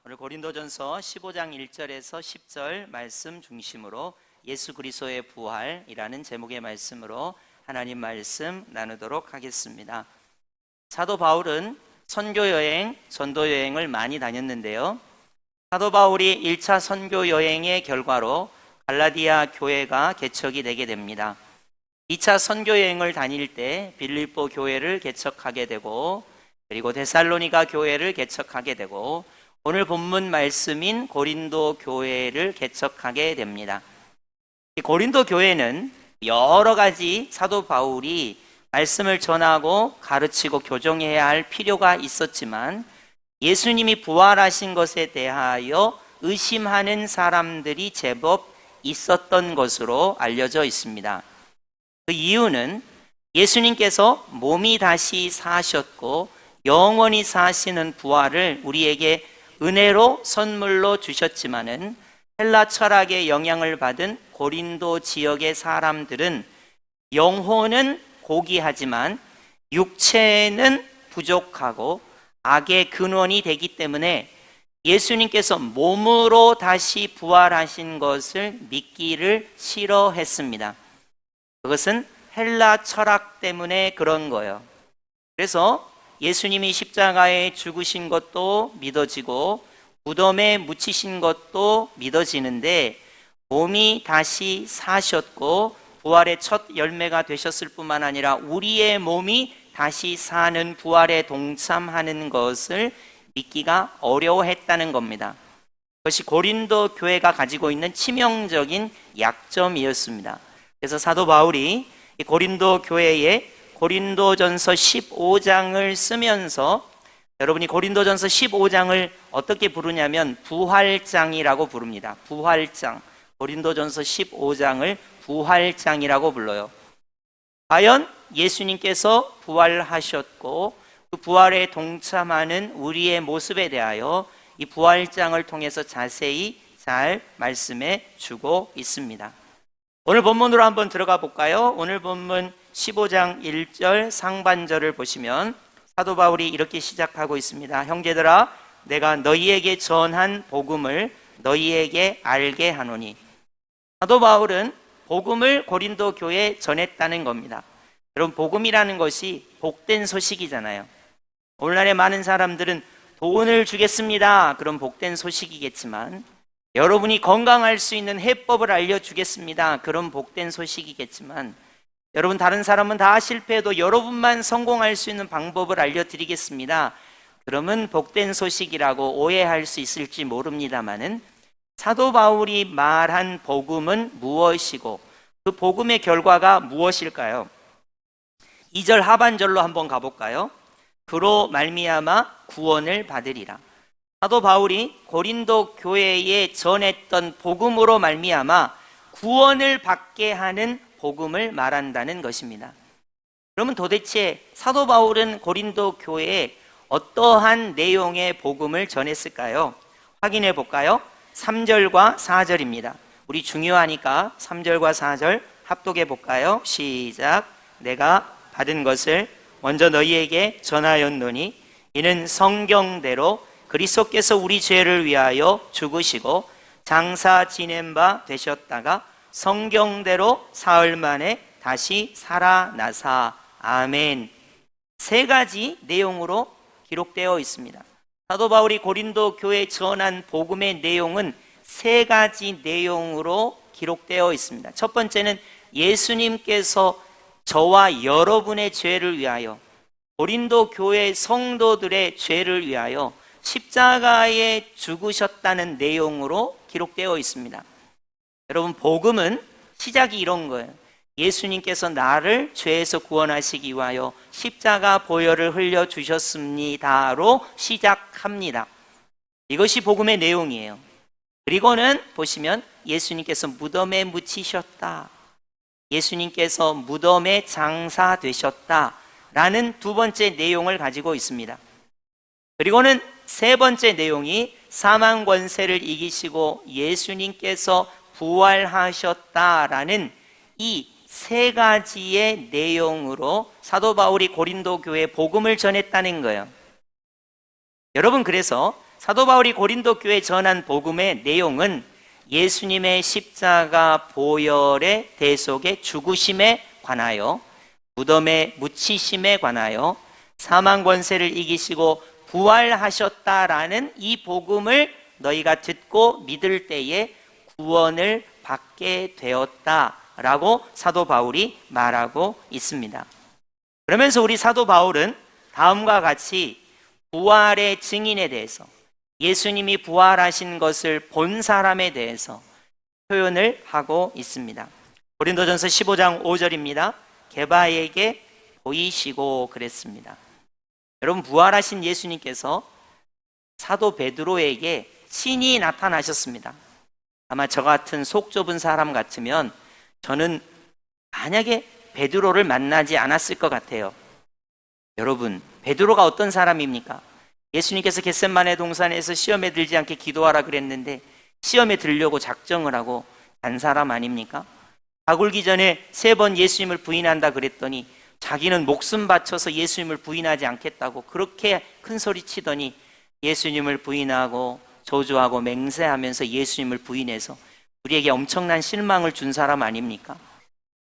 오늘 고린도전서 15장 1절에서 10절 말씀 중심으로 예수 그리스도의 부활이라는 제목의 말씀으로 하나님 말씀 나누도록 하겠습니다. 사도 바울은 선교 여행, 전도 여행을 많이 다녔는데요. 사도 바울이 1차 선교 여행의 결과로 갈라디아 교회가 개척이 되게 됩니다. 2차 선교 여행을 다닐 때 빌립보 교회를 개척하게 되고, 그리고 데살로니가 교회를 개척하게 되고, 오늘 본문 말씀인 고린도 교회를 개척하게 됩니다. 이 고린도 교회는 여러 가지 사도 바울이 말씀을 전하고 가르치고 교정해야 할 필요가 있었지만, 예수님이 부활하신 것에 대하여 의심하는 사람들이 제법 있었던 것으로 알려져 있습니다. 그 이유는 예수님께서 몸이 다시 사셨고 영원히 사시는 부활을 우리에게 은혜로 선물로 주셨지만은, 헬라 철학의 영향을 받은 고린도 지역의 사람들은 영혼은 고귀하지만 육체는 부족하고 악의 근원이 되기 때문에 예수님께서 몸으로 다시 부활하신 것을 믿기를 싫어했습니다. 그것은 헬라 철학 때문에 그런 거예요. 그래서 예수님이 십자가에 죽으신 것도 믿어지고 무덤에 묻히신 것도 믿어지는데, 몸이 다시 사셨고 부활의 첫 열매가 되셨을 뿐만 아니라 우리의 몸이 다시 사는 부활에 동참하는 것을 믿기가 어려워했다는 겁니다. 그것이 고린도 교회가 가지고 있는 치명적인 약점이었습니다. 그래서 사도 바울이 고린도 교회에 고린도전서 15장을 쓰면서, 여러분이 고린도전서 15장을 어떻게 부르냐면 부활장이라고 부릅니다. 부활장. 고린도전서 15장을 부활장이라고 불러요. 과연 예수님께서 부활하셨고 그 부활에 동참하는 우리의 모습에 대하여 이 부활장을 통해서 자세히 잘 말씀해 주고 있습니다. 오늘 본문으로 한번 들어가 볼까요? 오늘 본문 15장 1절 상반절을 보시면 사도 바울이 이렇게 시작하고 있습니다. 형제들아, 내가 너희에게 전한 복음을 너희에게 알게 하노니. 사도 바울은 복음을 고린도 교회에 전했다는 겁니다. 여러분, 복음이라는 것이 복된 소식이잖아요. 오늘날의 많은 사람들은 돈을 주겠습니다, 그런 복된 소식이겠지만, 여러분이 건강할 수 있는 해법을 알려주겠습니다, 그런 복된 소식이겠지만, 여러분, 다른 사람은 다 실패해도 여러분만 성공할 수 있는 방법을 알려드리겠습니다, 그러면 복된 소식이라고 오해할 수 있을지 모릅니다만은, 사도 바울이 말한 복음은 무엇이고 그 복음의 결과가 무엇일까요? 2절 하반절로 한번 가볼까요? 그로 말미암아 구원을 받으리라. 사도 바울이 고린도 교회에 전했던 복음으로 말미암아 구원을 받게 하는 복음을 말한다는 것입니다. 그러면 도대체 사도 바울은 고린도 교회에 어떠한 내용의 복음을 전했을까요? 확인해 볼까요? 3절과 4절입니다. 우리 중요하니까 3절과 4절 합독해 볼까요? 시작. 내가 받은 것을 먼저 너희에게 전하였노니 이는 성경대로 그리스도께서 우리 죄를 위하여 죽으시고 장사 지낸 바 되셨다가 성경대로 사흘 만에 다시 살아나사. 아멘. 세 가지 내용으로 기록되어 있습니다. 사도 바울이 고린도 교회에 전한 복음의 내용은 세 가지 내용으로 기록되어 있습니다. 첫 번째는 예수님께서 저와 여러분의 죄를 위하여, 고린도 교회 성도들의 죄를 위하여 십자가에 죽으셨다는 내용으로 기록되어 있습니다. 여러분, 복음은 시작이 이런 거예요. 예수님께서 나를 죄에서 구원하시기 위하여 십자가 보혈을 흘려주셨습니다로 시작합니다. 이것이 복음의 내용이에요. 그리고는 보시면 예수님께서 무덤에 묻히셨다, 예수님께서 무덤에 장사되셨다라는 두 번째 내용을 가지고 있습니다. 그리고는 세 번째 내용이 사망 권세를 이기시고 예수님께서 부활하셨다라는 이 세 가지의 내용으로 사도 바울이 고린도 교회에 복음을 전했다는 거예요. 여러분, 그래서 사도 바울이 고린도 교회에 전한 복음의 내용은 예수님의 십자가 보혈의 대속의 죽으심에 관하여, 무덤에 묻히심에 관하여 사망 권세를 이기시고 부활하셨다라는 이 복음을 너희가 듣고 믿을 때에 구원을 받게 되었다라고 사도 바울이 말하고 있습니다. 그러면서 우리 사도 바울은 다음과 같이 부활의 증인에 대해서, 예수님이 부활하신 것을 본 사람에 대해서 표현을 하고 있습니다. 고린도전서 15장 5절입니다. 게바에게 보이시고 그랬습니다. 여러분, 부활하신 예수님께서 사도 베드로에게 친히 나타나셨습니다. 아마 저 같은 속 좁은 사람 같으면 저는 만약에 베드로를 만나지 않았을 것 같아요. 여러분, 베드로가 어떤 사람입니까? 예수님께서 겟세마네 동산에서 시험에 들지 않게 기도하라 그랬는데 시험에 들려고 작정을 하고 간 사람 아닙니까? 가굴기 전에 3번 예수님을 부인한다 그랬더니 자기는 목숨 바쳐서 예수님을 부인하지 않겠다고 그렇게 큰 소리 치더니 예수님을 부인하고 저주하고 맹세하면서 예수님을 부인해서 우리에게 엄청난 실망을 준 사람 아닙니까?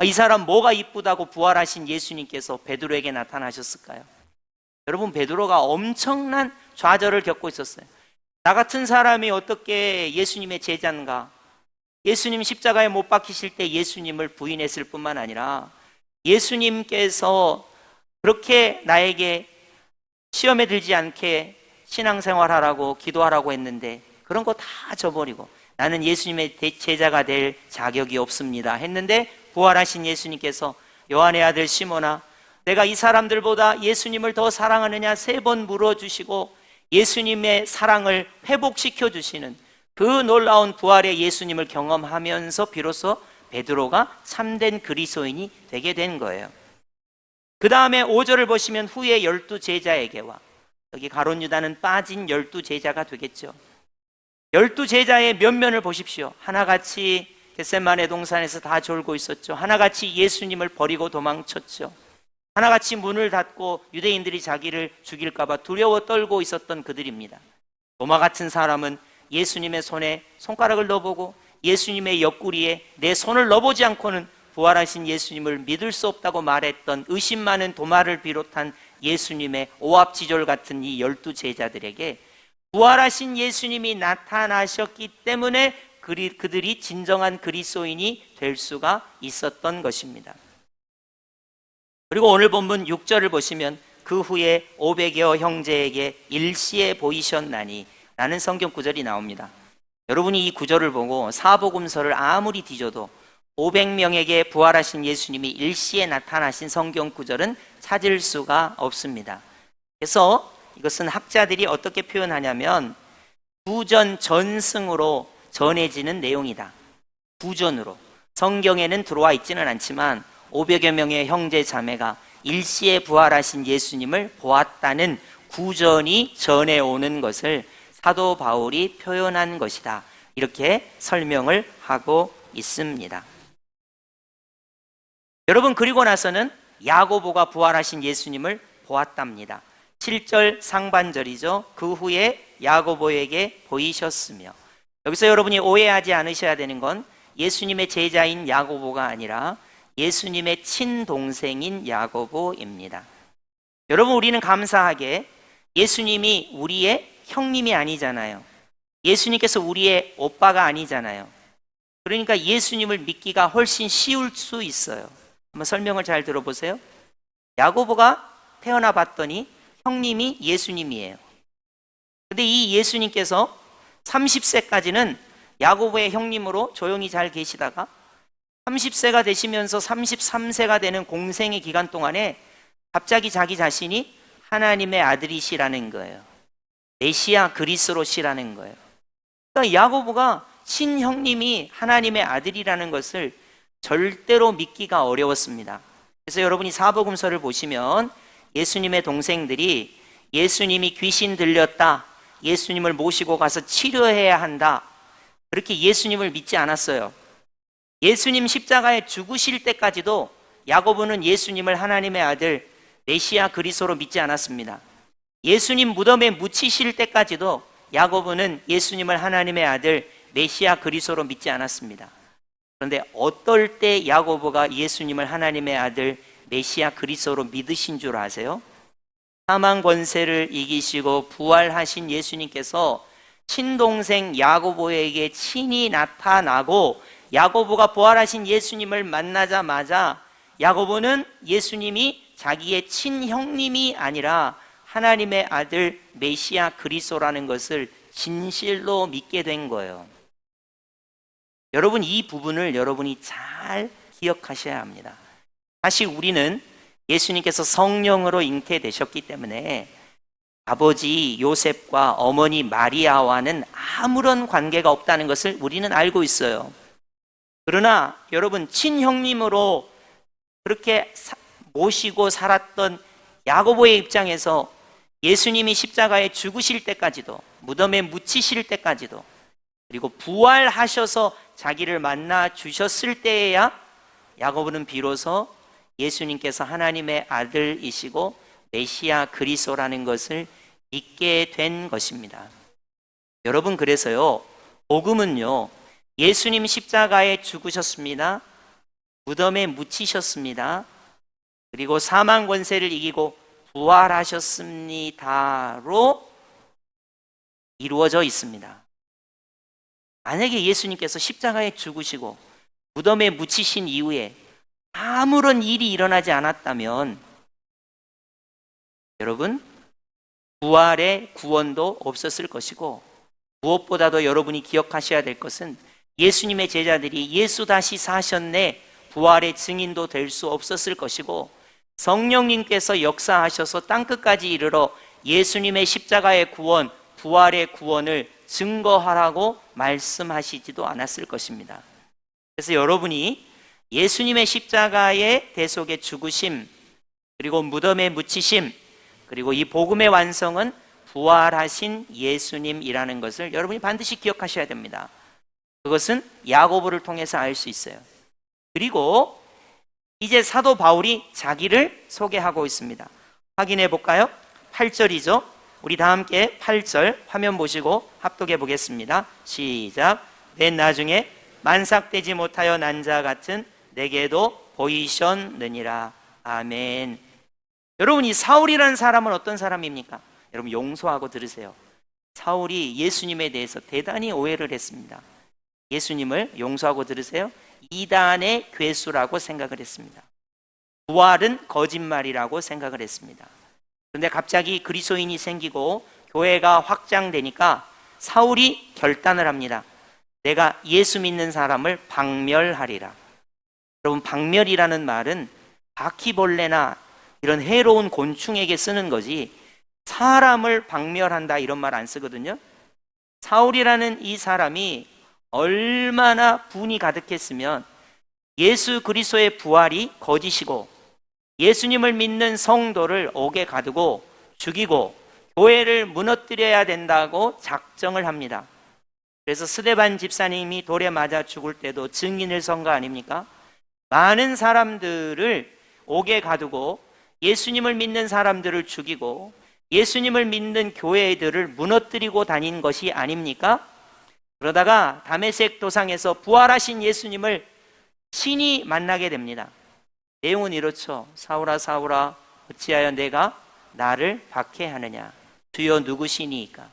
이 사람 뭐가 이쁘다고 부활하신 예수님께서 베드로에게 나타나셨을까요? 여러분, 베드로가 엄청난 좌절을 겪고 있었어요. 나 같은 사람이 어떻게 예수님의 제자인가? 예수님 십자가에 못 박히실 때 예수님을 부인했을 뿐만 아니라 예수님께서 그렇게 나에게 시험에 들지 않게 신앙생활하라고 기도하라고 했는데 그런 거 다 저버리고 나는 예수님의 제자가 될 자격이 없습니다 했는데 부활하신 예수님께서 요한의 아들 시몬아, 내가 이 사람들보다 예수님을 더 사랑하느냐 3번 물어주시고 예수님의 사랑을 회복시켜 주시는 그 놀라운 부활의 예수님을 경험하면서 비로소 베드로가 참된 그리스도인이 되게 된 거예요. 그 다음에 5절을 보시면 후에 12제자에게와, 여기 가룟 유다는 빠진 12제자가 되겠죠. 12제자의 면면을 보십시오. 하나같이 겟세마네 동산에서 다 졸고 있었죠. 하나같이 예수님을 버리고 도망쳤죠. 하나같이 문을 닫고 유대인들이 자기를 죽일까 봐 두려워 떨고 있었던 그들입니다. 도마 같은 사람은 예수님의 손에 손가락을 넣어보고 예수님의 옆구리에 내 손을 넣어보지 않고는 부활하신 예수님을 믿을 수 없다고 말했던 의심 많은 도마를 비롯한 예수님의 오합지졸 같은 이 12제자들에게 부활하신 예수님이 나타나셨기 때문에 그들이 진정한 그리스도인이 될 수가 있었던 것입니다. 그리고 오늘 본문 6절을 보시면 그 후에 500여 형제에게 일시에 보이셨나니 라는 성경 구절이 나옵니다. 여러분이 이 구절을 보고 사복음서를 아무리 뒤져도 500명에게 부활하신 예수님이 일시에 나타나신 성경 구절은 찾을 수가 없습니다. 그래서 이것은 학자들이 어떻게 표현하냐면 부전 전승으로 전해지는 내용이다. 부전으로. 성경에는 들어와 있지는 않지만 500여 명의 형제 자매가 일시에 부활하신 예수님을 보았다는 구전이 전해오는 것을 사도 바울이 표현한 것이다. 이렇게 설명을 하고 있습니다. 여러분, 그리고 나서는 야고보가 부활하신 예수님을 보았답니다. 7절 상반절이죠. 그 후에 야고보에게 보이셨으며, 여기서 여러분이 오해하지 않으셔야 되는 건 예수님의 제자인 야고보가 아니라 예수님의 친동생인 야고보입니다. 여러분, 우리는 감사하게 예수님이 우리의 형님이 아니잖아요. 예수님께서 우리의 오빠가 아니잖아요. 그러니까 예수님을 믿기가 훨씬 쉬울 수 있어요. 한번 설명을 잘 들어보세요. 야고보가 태어나 봤더니 형님이 예수님이에요. 근데 이 예수님께서 30세까지는 야고보의 형님으로 조용히 잘 계시다가 30세가 되시면서 33세가 되는 공생의 기간 동안에 갑자기 자기 자신이 하나님의 아들이시라는 거예요. 메시아 그리스도시라는 거예요. 그러니까 야고보가 친형님이 하나님의 아들이라는 것을 절대로 믿기가 어려웠습니다. 그래서 여러분이 사복음서를 보시면 예수님의 동생들이 예수님이 귀신 들렸다, 예수님을 모시고 가서 치료해야 한다, 그렇게 예수님을 믿지 않았어요. 예수님 십자가에 죽으실 때까지도 야고보는 예수님을 하나님의 아들 메시아 그리스도로 믿지 않았습니다. 예수님 무덤에 묻히실 때까지도 야고보는 예수님을 하나님의 아들 메시아 그리스도로 믿지 않았습니다. 그런데 어떨 때 야고보가 예수님을 하나님의 아들 메시아 그리스도로 믿으신 줄 아세요? 사망 권세를 이기시고 부활하신 예수님께서 친동생 야고보에게 친히 나타나고 야고보가 부활하신 예수님을 만나자마자 야고보는 예수님이 자기의 친형님이 아니라 하나님의 아들 메시아 그리스도라는 것을 진실로 믿게 된 거예요. 여러분, 이 부분을 여러분이 잘 기억하셔야 합니다. 사실 우리는 예수님께서 성령으로 잉태되셨기 때문에 아버지 요셉과 어머니 마리아와는 아무런 관계가 없다는 것을 우리는 알고 있어요. 그러나 여러분, 친형님으로 그렇게 모시고 살았던 야고보의 입장에서 예수님이 십자가에 죽으실 때까지도, 무덤에 묻히실 때까지도, 그리고 부활하셔서 자기를 만나 주셨을 때에야 야고보는 비로소 예수님께서 하나님의 아들이시고 메시아 그리스도라는 것을 믿게 된 것입니다. 여러분, 그래서요, 복음은요, 예수님 십자가에 죽으셨습니다. 무덤에 묻히셨습니다. 그리고 사망 권세를 이기고 부활하셨습니다로 이루어져 있습니다. 만약에 예수님께서 십자가에 죽으시고 무덤에 묻히신 이후에 아무런 일이 일어나지 않았다면 여러분, 부활의 구원도 없었을 것이고, 무엇보다도 여러분이 기억하셔야 될 것은 예수님의 제자들이 예수 다시 사셨네 부활의 증인도 될 수 없었을 것이고, 성령님께서 역사하셔서 땅끝까지 이르러 예수님의 십자가의 구원, 부활의 구원을 증거하라고 말씀하시지도 않았을 것입니다. 그래서 여러분이 예수님의 십자가의 대속의 죽으심, 그리고 무덤에 묻히심, 그리고 이 복음의 완성은 부활하신 예수님이라는 것을 여러분이 반드시 기억하셔야 됩니다. 그것은 야고보를 통해서 알 수 있어요. 그리고 이제 사도 바울이 자기를 소개하고 있습니다. 확인해 볼까요? 8절이죠. 우리 다 함께 8절 화면 보시고 합독해 보겠습니다. 시작. 맨 나중에 만삭되지 못하여 난 자 같은 내게도 보이셨느니라. 아멘. 여러분, 이 사울이라는 사람은 어떤 사람입니까? 여러분, 용서하고 들으세요. 사울이 예수님에 대해서 대단히 오해를 했습니다. 예수님을 용서하고 들으세요. 이단의 괴수라고 생각을 했습니다. 부활은 거짓말이라고 생각을 했습니다. 그런데 갑자기 그리스도인이 생기고 교회가 확장되니까 사울이 결단을 합니다. 내가 예수 믿는 사람을 박멸하리라. 여러분, 박멸이라는 말은 바퀴벌레나 이런 해로운 곤충에게 쓰는 거지 사람을 박멸한다 이런 말 안 쓰거든요. 사울이라는 이 사람이 얼마나 분이 가득했으면 예수 그리스도의 부활이 거짓이고 예수님을 믿는 성도를 옥에 가두고 죽이고 교회를 무너뜨려야 된다고 작정을 합니다. 그래서 스데반 집사님이 돌에 맞아 죽을 때도 증인을 선 거 아닙니까? 많은 사람들을 옥에 가두고 예수님을 믿는 사람들을 죽이고 예수님을 믿는 교회들을 무너뜨리고 다닌 것이 아닙니까? 그러다가 다메섹 도상에서 부활하신 예수님을 친히 만나게 됩니다. 내용은 이렇죠. 사울아 사울아 어찌하여 내가 나를 박해하느냐. 주여 누구시니까.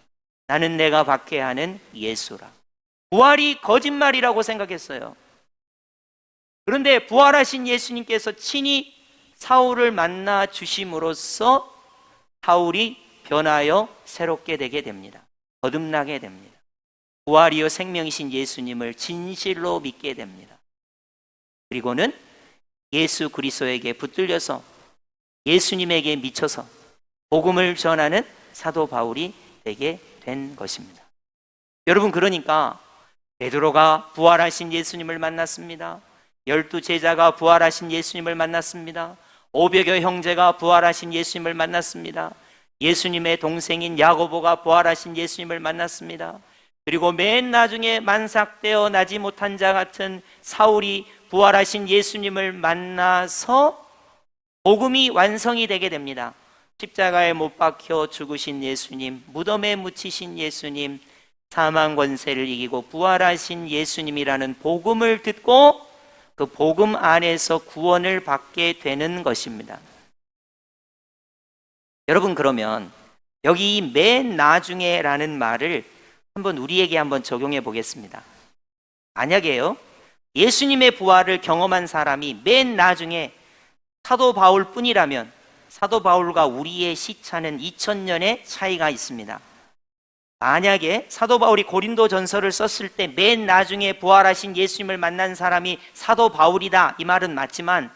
나는 내가 박해하는 예수라. 부활이 거짓말이라고 생각했어요. 그런데 부활하신 예수님께서 친히 사울을 만나 주심으로써 사울이 변하여 새롭게 되게 됩니다. 거듭나게 됩니다. 부활이요 생명이신 예수님을 진실로 믿게 됩니다. 그리고는 예수 그리스도에게 붙들려서 예수님에게 미쳐서 복음을 전하는 사도 바울이 되게 된 것입니다. 여러분, 그러니까 베드로가 부활하신 예수님을 만났습니다. 12 제자가 부활하신 예수님을 만났습니다. 500여 형제가 부활하신 예수님을 만났습니다. 예수님의 동생인 야고보가 부활하신 예수님을 만났습니다. 그리고 맨 나중에 만삭되어 나지 못한 자 같은 사울이 부활하신 예수님을 만나서 복음이 완성이 되게 됩니다. 십자가에 못 박혀 죽으신 예수님, 무덤에 묻히신 예수님, 사망 권세를 이기고 부활하신 예수님이라는 복음을 듣고 그 복음 안에서 구원을 받게 되는 것입니다. 여러분, 그러면 여기 맨 나중에라는 말을 한번 우리에게 한번 적용해 보겠습니다. 만약에요, 예수님의 부활을 경험한 사람이 맨 나중에 사도 바울 뿐이라면 사도 바울과 우리의 시차는 2000년의 차이가 있습니다. 만약에 사도 바울이 고린도 전서를 썼을 때 맨 나중에 부활하신 예수님을 만난 사람이 사도 바울이다, 이 말은 맞지만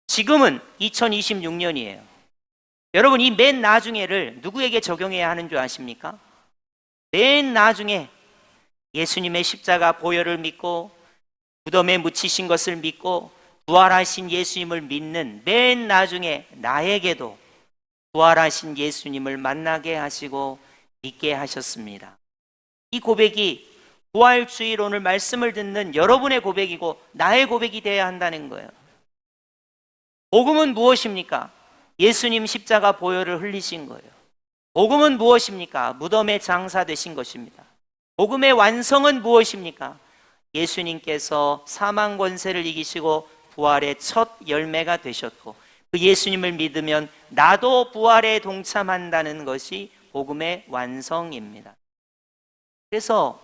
지금은 2026년이에요. 여러분, 이 맨 나중에를 누구에게 적용해야 하는 줄 아십니까? 맨 나중에 예수님의 십자가 보혈을 믿고 무덤에 묻히신 것을 믿고 부활하신 예수님을 믿는 맨 나중에 나에게도 부활하신 예수님을 만나게 하시고 믿게 하셨습니다. 이 고백이 부활주일 오늘 말씀을 듣는 여러분의 고백이고 나의 고백이 되어야 한다는 거예요. 복음은 무엇입니까? 예수님 십자가 보혈을 흘리신 거예요. 복음은 무엇입니까? 무덤에 장사되신 것입니다. 복음의 완성은 무엇입니까? 예수님께서 사망 권세를 이기시고 부활의 첫 열매가 되셨고 그 예수님을 믿으면 나도 부활에 동참한다는 것이 복음의 완성입니다. 그래서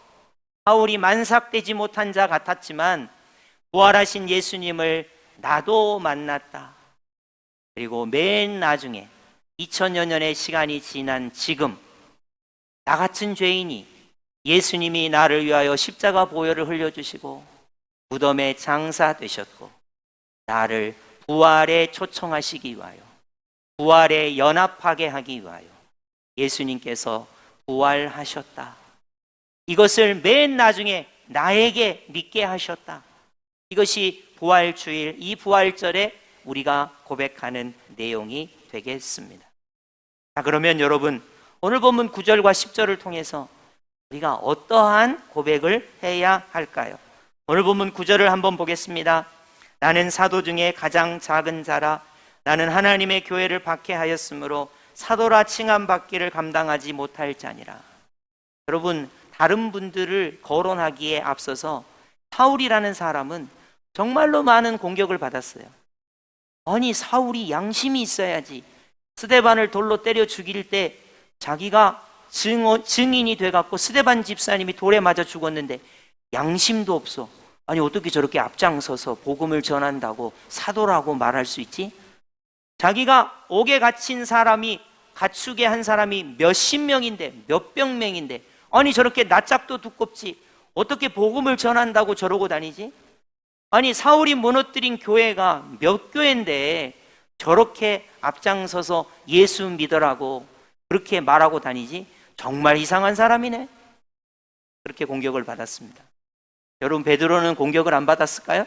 바울이 만삭되지 못한 자 같았지만 부활하신 예수님을 나도 만났다. 그리고 맨 나중에 2000여 년의 시간이 지난 지금 나 같은 죄인이 예수님이 나를 위하여 십자가 보혈을 흘려주시고 무덤에 장사되셨고 나를 부활에 초청하시기 위하여 부활에 연합하게 하기 위하여 예수님께서 부활하셨다. 이것을 맨 나중에 나에게 믿게 하셨다. 이것이 부활주일, 이 부활절에 우리가 고백하는 내용이 되겠습니다. 자, 그러면 여러분, 오늘 본문 9절과 10절을 통해서 우리가 어떠한 고백을 해야 할까요? 오늘 본문 9절을 한번 보겠습니다. 나는 사도 중에 가장 작은 자라. 나는 하나님의 교회를 박해하였으므로 사도라 칭함받기를 감당하지 못할 자니라. 여러분, 다른 분들을 거론하기에 앞서서 사울이라는 사람은 정말로 많은 공격을 받았어요. 아니, 사울이 양심이 있어야지. 스데반을 돌로 때려 죽일 때 자기가 증인이 돼갖고 스데반 집사님이 돌에 맞아 죽었는데 양심도 없어. 아니, 어떻게 저렇게 앞장서서 복음을 전한다고 사도라고 말할 수 있지? 자기가 옥에 갇힌 사람이, 가축에 한 사람이 몇십 명인데, 몇백 명인데, 아니, 저렇게 낯짝도 두껍지 어떻게 복음을 전한다고 저러고 다니지? 아니, 사울이 무너뜨린 교회가 몇 교회인데 저렇게 앞장서서 예수 믿으라고 그렇게 말하고 다니지? 정말 이상한 사람이네. 그렇게 공격을 받았습니다. 여러분, 베드로는 공격을 안 받았을까요?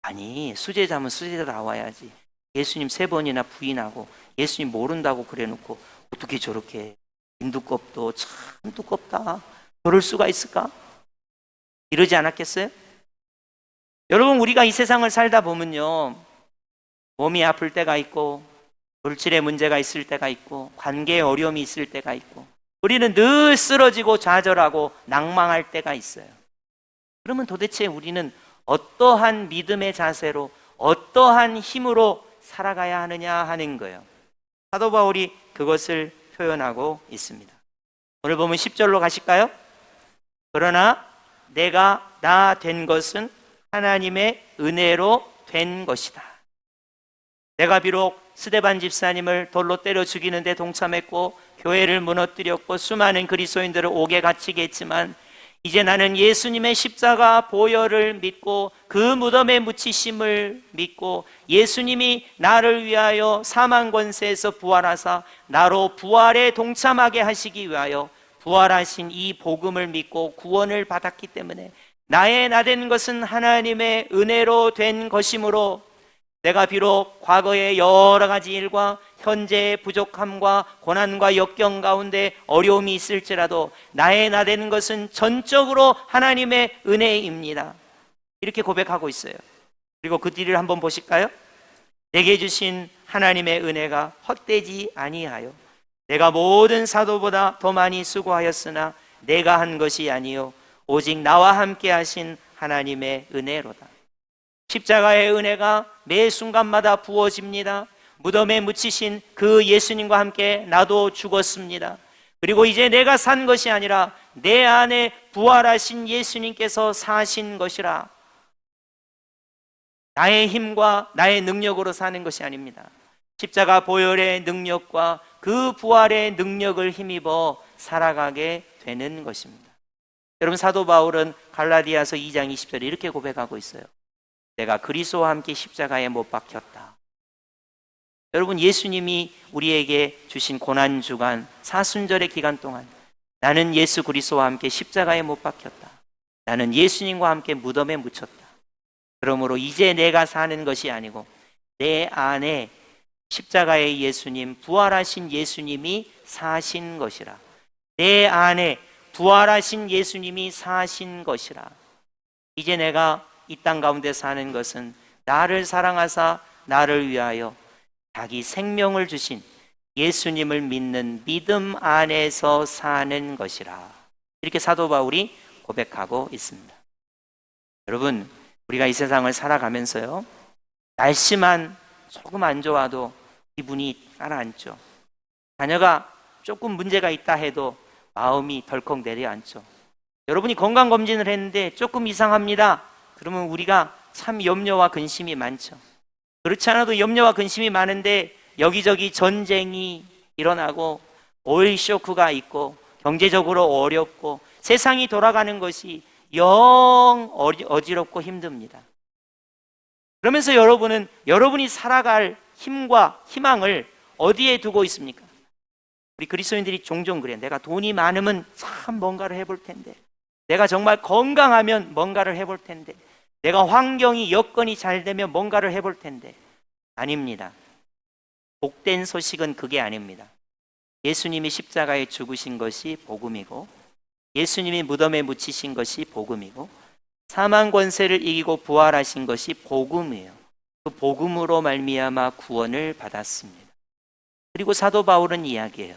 아니, 수제자면 수제자 나와야지. 예수님 3번이나 부인하고 예수님 모른다고 그래놓고 어떻게 저렇게 인두껍도 참 두껍다. 저럴 수가 있을까? 이러지 않았겠어요? 여러분, 우리가 이 세상을 살다 보면요, 몸이 아플 때가 있고 물질의 문제가 있을 때가 있고 관계에 어려움이 있을 때가 있고 우리는 늘 쓰러지고 좌절하고 낭망할 때가 있어요. 그러면 도대체 우리는 어떠한 믿음의 자세로 어떠한 힘으로 살아가야 하느냐 하는 거예요. 사도 바울이 그것을 표현하고 있습니다. 오늘 보면 10절로 가실까요? 그러나 내가 나 된 것은 하나님의 은혜로 된 것이다. 내가 비록 스데반 집사님을 돌로 때려 죽이는데 동참했고 교회를 무너뜨렸고 수많은 그리스도인들을 옥에 갇히게 했지만 이제 나는 예수님의 십자가 보혈을 믿고 그 무덤에 묻히심을 믿고 예수님이 나를 위하여 사망 권세에서 부활하사 나로 부활에 동참하게 하시기 위하여 부활하신 이 복음을 믿고 구원을 받았기 때문에 나의 나 된 것은 하나님의 은혜로 된 것이므로 내가 비록 과거의 여러 가지 일과 현재의 부족함과 고난과 역경 가운데 어려움이 있을지라도 나의 나 되는 것은 전적으로 하나님의 은혜입니다. 이렇게 고백하고 있어요. 그리고 그 뒤를 한번 보실까요? 내게 주신 하나님의 은혜가 헛되지 아니하여 내가 모든 사도보다 더 많이 수고하였으나 내가 한 것이 아니요 오직 나와 함께 하신 하나님의 은혜로다. 십자가의 은혜가 매 순간마다 부어집니다. 무덤에 묻히신 그 예수님과 함께 나도 죽었습니다. 그리고 이제 내가 산 것이 아니라 내 안에 부활하신 예수님께서 사신 것이라. 나의 힘과 나의 능력으로 사는 것이 아닙니다. 십자가 보혈의 능력과 그 부활의 능력을 힘입어 살아가게 되는 것입니다. 여러분, 사도 바울은 갈라디아서 2장 20절에 이렇게 고백하고 있어요. 내가 그리스도와 함께 십자가에 못 박혔다. 여러분, 예수님이 우리에게 주신 고난주간 사순절의 기간 동안 나는 예수 그리스도와 함께 십자가에 못 박혔다. 나는 예수님과 함께 무덤에 묻혔다. 그러므로 이제 내가 사는 것이 아니고 내 안에 십자가의 예수님, 부활하신 예수님이 사신 것이라. 내 안에 부활하신 예수님이 사신 것이라. 이제 내가 이 땅 가운데 사는 것은 나를 사랑하사 나를 위하여 자기 생명을 주신 예수님을 믿는 믿음 안에서 사는 것이라. 이렇게 사도 바울이 고백하고 있습니다. 여러분, 우리가 이 세상을 살아가면서요, 날씨만 조금 안 좋아도 기분이 가라앉죠. 자녀가 조금 문제가 있다 해도 마음이 덜컥 내려앉죠. 여러분이 건강검진을 했는데 조금 이상합니다. 그러면 우리가 참 염려와 근심이 많죠. 그렇지 않아도 염려와 근심이 많은데 여기저기 전쟁이 일어나고 오일 쇼크가 있고 경제적으로 어렵고 세상이 돌아가는 것이 영 어지럽고 힘듭니다. 그러면서 여러분은 여러분이 살아갈 힘과 희망을 어디에 두고 있습니까? 우리 그리스도인들이 종종 그래요. 내가 돈이 많으면 참 뭔가를 해볼 텐데, 내가 정말 건강하면 뭔가를 해볼 텐데, 내가 환경이 여건이 잘 되면 뭔가를 해볼 텐데. 아닙니다. 복된 소식은 그게 아닙니다. 예수님이 십자가에 죽으신 것이 복음이고, 예수님이 무덤에 묻히신 것이 복음이고, 사망 권세를 이기고 부활하신 것이 복음이에요. 그 복음으로 말미암아 구원을 받았습니다. 그리고 사도 바울은 이야기해요.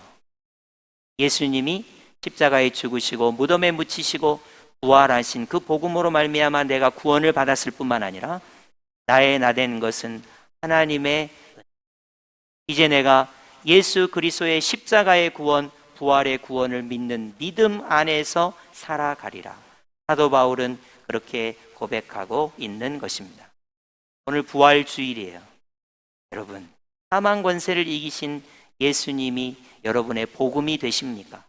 예수님이 십자가에 죽으시고 무덤에 묻히시고 부활하신 그 복음으로 말미암아 내가 구원을 받았을 뿐만 아니라 나의 나된 것은 하나님의 이제 내가 예수 그리스도의 십자가의 구원, 부활의 구원을 믿는 믿음 안에서 살아가리라. 사도 바울은 그렇게 고백하고 있는 것입니다. 오늘 부활주일이에요. 여러분, 사망 권세를 이기신 예수님이 여러분의 복음이 되십니까?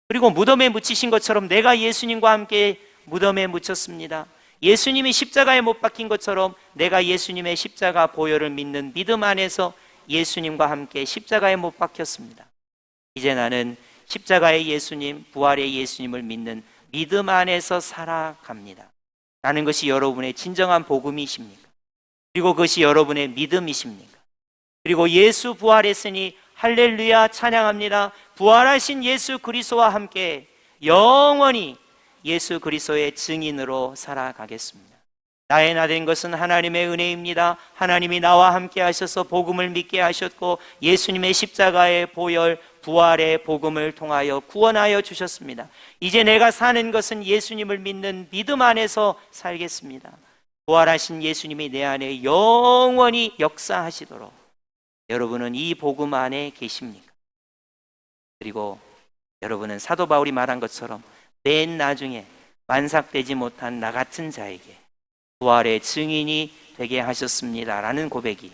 그리고 무덤에 묻히신 것처럼 내가 예수님과 함께 무덤에 묻혔습니다. 예수님이 십자가에 못 박힌 것처럼 내가 예수님의 십자가 보혈을 믿는 믿음 안에서 예수님과 함께 십자가에 못 박혔습니다. 이제 나는 십자가의 예수님, 부활의 예수님을 믿는 믿음 안에서 살아갑니다. 라는 것이 여러분의 진정한 복음이십니까? 그리고 그것이 여러분의 믿음이십니까? 그리고 예수 부활했으니 할렐루야 찬양합니다. 부활하신 예수 그리스도와 함께 영원히 예수 그리스도의 증인으로 살아가겠습니다. 나의 나된 것은 하나님의 은혜입니다. 하나님이 나와 함께 하셔서 복음을 믿게 하셨고 예수님의 십자가의 보혈, 부활의 복음을 통하여 구원하여 주셨습니다. 이제 내가 사는 것은 예수님을 믿는 믿음 안에서 살겠습니다. 부활하신 예수님이 내 안에 영원히 역사하시도록 여러분은 이 복음 안에 계십니까? 그리고 여러분은 사도 바울이 말한 것처럼 맨 나중에 만삭되지 못한 나 같은 자에게 부활의 증인이 되게 하셨습니다 라는 고백이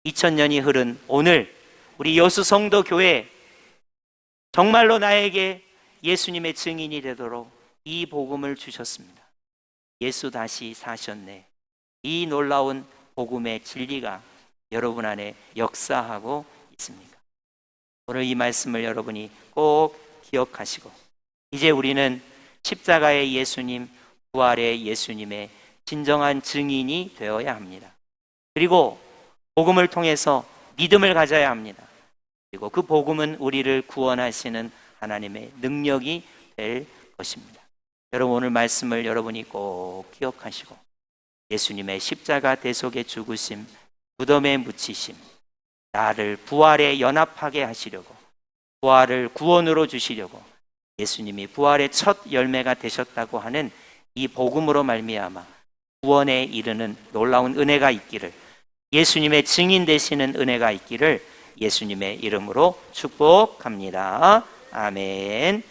2000년이 흐른 오늘 우리 여수 성도 교회 정말로 나에게 예수님의 증인이 되도록 이 복음을 주셨습니다. 예수 다시 사셨네. 이 놀라운 복음의 진리가 여러분 안에 역사하고 있습니까? 오늘 이 말씀을 여러분이 꼭 기억하시고 이제 우리는 십자가의 예수님, 부활의 예수님의 진정한 증인이 되어야 합니다. 그리고 복음을 통해서 믿음을 가져야 합니다. 그리고 그 복음은 우리를 구원하시는 하나님의 능력이 될 것입니다. 여러분 오늘 말씀을 여러분이 꼭 기억하시고 예수님의 십자가 대속의 죽으심, 무덤에 묻히심, 나를 부활에 연합하게 하시려고, 부활을 구원으로 주시려고 예수님이 부활의 첫 열매가 되셨다고 하는 이 복음으로 말미암아 구원에 이르는 놀라운 은혜가 있기를, 예수님의 증인 되시는 은혜가 있기를 예수님의 이름으로 축복합니다. 아멘.